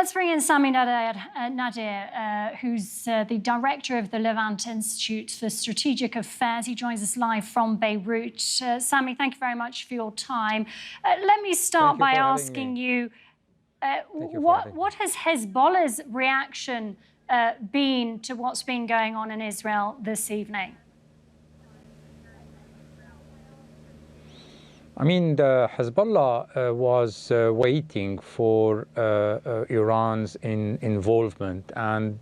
Let's bring in Sami Nader, who's the director of the Levant Institute for Strategic Affairs. He joins us live from Beirut. Sami, thank you very much for your time. Let me start by asking you, what has Hezbollah's reaction been to what's been going on in Israel this evening? I mean, the Hezbollah was waiting for Iran's involvement, and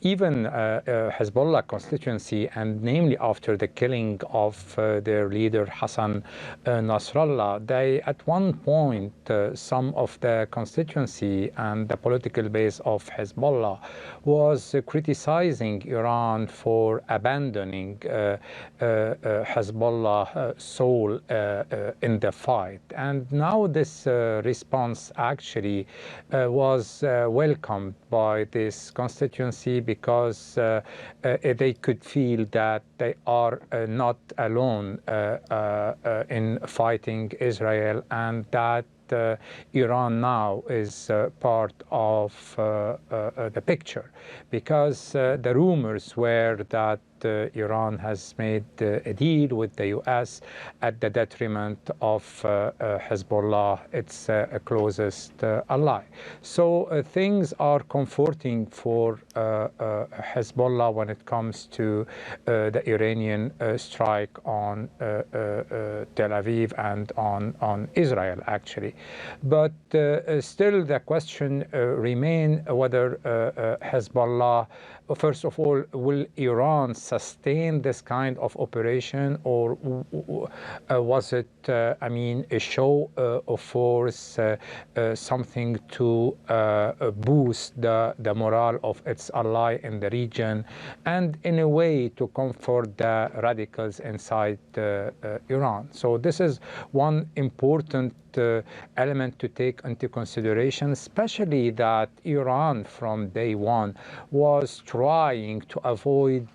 even Hezbollah constituency, and namely after the killing of their leader Hassan Nasrallah, they at one point, some of the constituency and the political base of Hezbollah was criticizing Iran for abandoning Hezbollah soul in the fight. And now this response actually was welcomed by this constituency, because they could feel that they are not alone in fighting Israel, and that Iran now is part of the picture, because the rumors were that Iran has made a deal with the U.S. at the detriment of Hezbollah, its closest ally. So things are comforting for Hezbollah when it comes to the Iranian strike on Tel Aviv and on Israel, actually. But still the question remains whether Hezbollah, first of all, will Iran sustain this kind of operation, or was it, I mean, a show of force, something to boost the morale of its ally in the region, and in a way to comfort the radicals inside Iran? So this is one important element to take into consideration, especially that Iran from day one was trying to avoid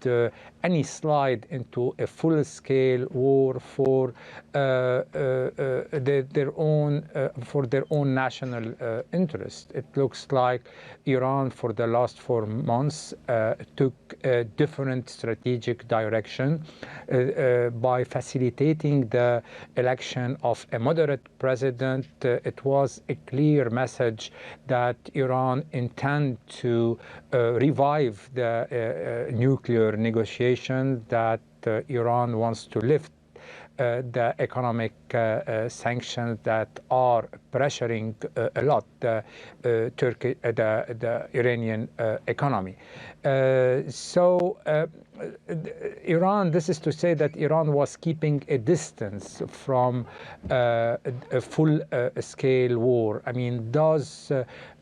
any slide into a full-scale war for their own national interest. It looks like Iran for the last 4 months took a different strategic direction by facilitating the election of a moderate president. It was a clear message that Iran intends to revive the nuclear negotiation, that Iran wants to lift the economic sanctions that are pressuring a lot the Iranian economy. Iran, this is to say that Iran was keeping a distance from a full-scale war. I mean, does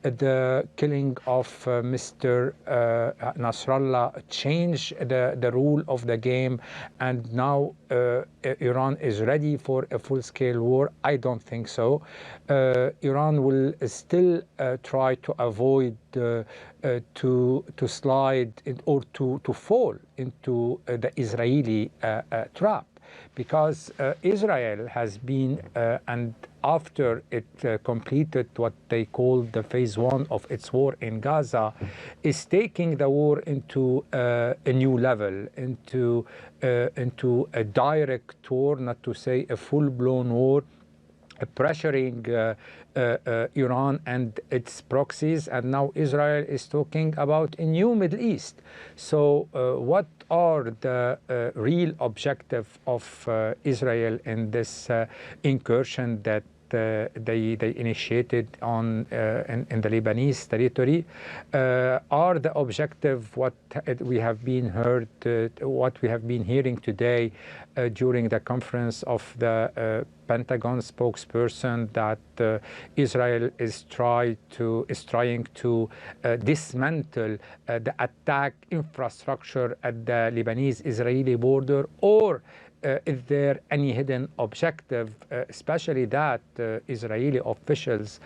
the killing of Mr. Nasrallah change the rule of the game, and now Iran is ready for a full-scale war? I don't think so. Iran will still try to avoid to slide or to fall into the Israeli trap, because Israel has been, and after it completed what they call the phase 1 of its war in Gaza, is taking the war into a new level, into a direct war, not to say a full-blown war, pressuring Iran and its proxies. And now Israel is talking about a new Middle East. So what are the real objectives of Israel in this incursion that they initiated in the Lebanese territory? Are the objective what we have been hearing today during the conference of the Pentagon spokesperson, that Israel is trying to dismantle the attack infrastructure at the Lebanese-Israeli border? Or is there any hidden objective, especially that Israeli officials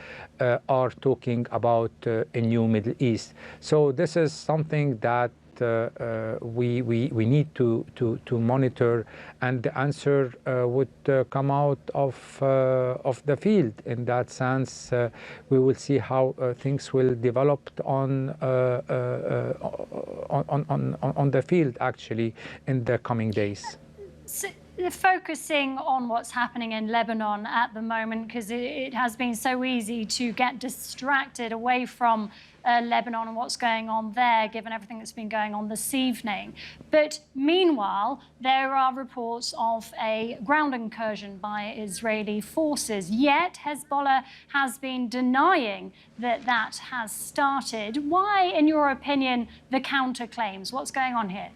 are talking about a new Middle East? So this is something that we need to monitor, and the answer would come out of the field. In that sense, we will see how things will develop on the field actually in the coming days. So, focusing on what's happening in Lebanon at the moment, because it has been so easy to get distracted away from Lebanon and what's going on there, given everything that's been going on this evening. But meanwhile, there are reports of a ground incursion by Israeli forces. Yet Hezbollah has been denying that that has started. Why, in your opinion, the counterclaims? What's going on here?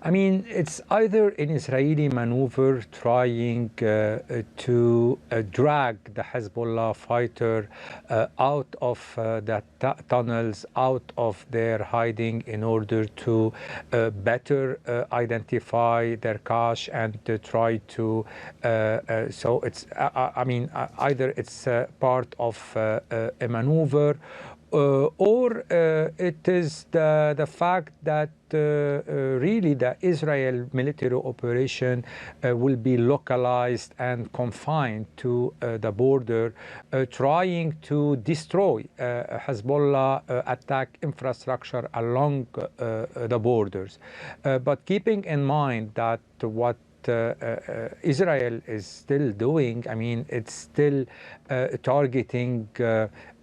I mean, it's either an Israeli maneuver trying to drag the Hezbollah fighter out of the tunnels, out of their hiding, in order to better identify their cache and to try to. So it's, I mean, either it's part of a maneuver, or it is the fact that really the Israel military operation will be localized and confined to the border, trying to destroy Hezbollah attack infrastructure along the borders. But keeping in mind that what Israel is still doing, I mean, it's still targeting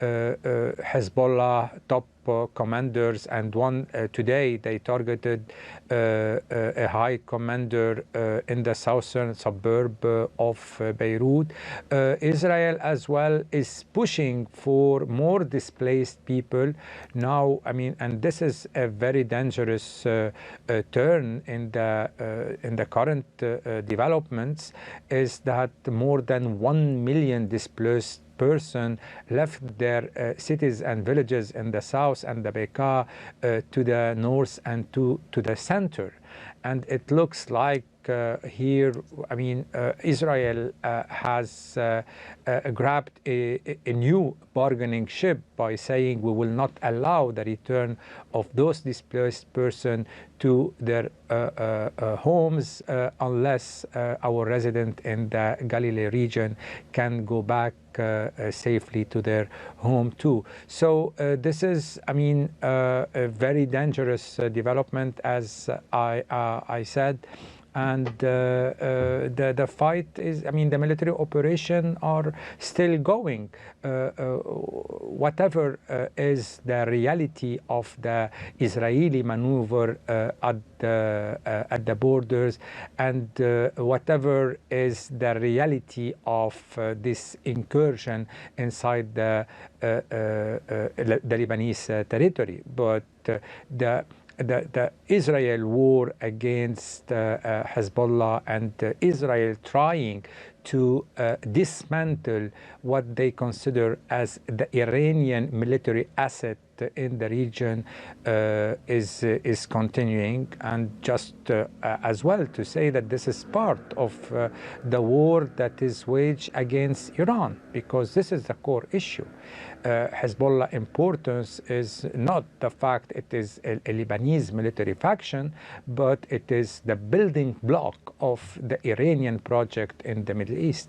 Hezbollah top commanders, and one today they targeted a high commander in the southern suburb of Beirut. Israel as well is pushing for more displaced people now. I mean, and this is a very dangerous turn in the current developments, is that more than 1 million displaced person left their cities and villages in the south and the Bekaa to the north and to the center. And it looks like here, I mean, Israel has grabbed a new bargaining chip by saying we will not allow the return of those displaced persons to their homes unless our resident in the Galilee region can go back safely to their home too. So this is, I mean, a very dangerous development, as I said. And the fight is, I mean, the military operation are still going. Whatever is the reality of the Israeli maneuver at the borders, and whatever is the reality of this incursion inside the Lebanese territory. But the Israel war against Hezbollah, and Israel trying to dismantle what they consider as the Iranian military asset in the region is continuing. And just as well to say that this is part of the war that is waged against Iran, because this is the core issue. Hezbollah importance is not the fact it is a Lebanese military faction, but it is the building block of the Iranian project in the Middle East.